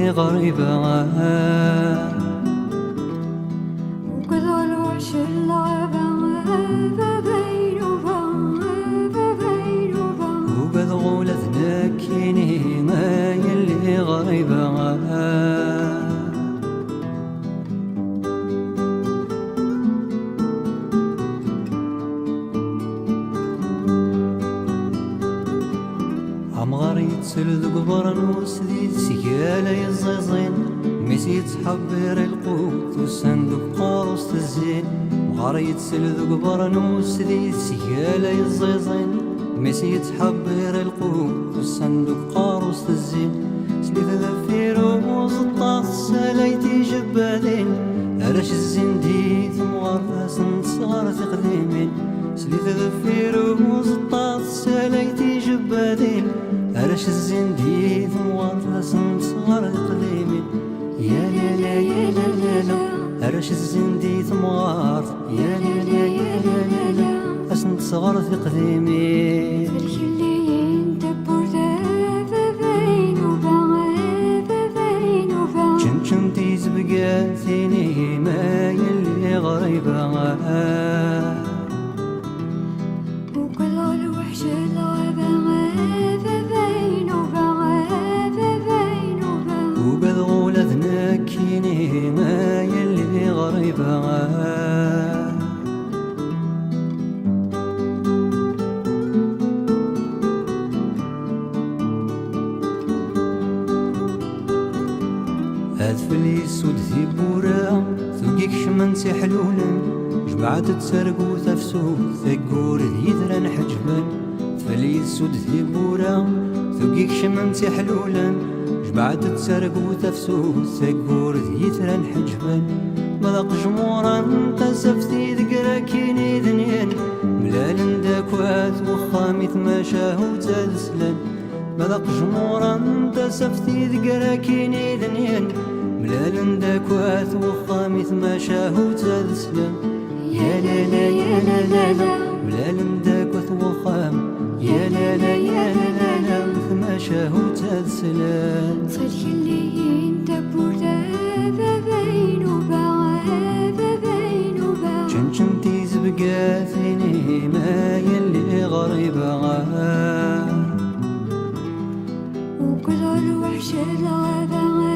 يلي غريبة وكذا الوحش الغابة بين وقد غولتنا كيني ما يلي غريبة عمغار يتسل قبرنوس دي سيالة يزيزين ميسي يتحبر القوت والصندوق قاروس تزين مغار يتسل قبرنوس دي سيالة يزيزين ميسي يتحبر القوت والصندوق قاروس تزين سليت ذفيروز الطاس سلايتي جبادين علاش الزنديد مغرس صغار تقديمين سليت ذفيروز الطاس سلايتي جبادين علاش الزنديد مغرس صغار تقديمين يا لا لا يا لا لا لا علاش الزنديد مغار يا لا لا يا لا لا لا اسنت صغار تقديمين كنتي زبقاتيني ما يلي غريبة وكل الوحش الغابة بين وقد غولتنا كيني ما يلي غريبة هاد فليس ودثي بورا ثوقيك شمنتي حلولا جمعت تسرقو تفسو ثقور يدران حجبان فليس ودثي بورا ثوقيك شمنتي حلولا جمعت تسرقو تفسو ثقور يدران حجبان مذاق جمورا تسفتي ذكرا كيني ذنيان ملال داكوات وخامي تماشاهو تالسلان مذاق جمورا تسفتي ذكرا كيني ذنيان ملال داكوات وخامي تماشاهو تالسلان يا لا لا يا لا لا لا ملال داكوات وخام يا لا لا يا لا لا لا تماشاهو تالسلان صدق اللي انت بوردا بين كنتي زبقاتيني ما يلي غريبة وكل الوحش الغابة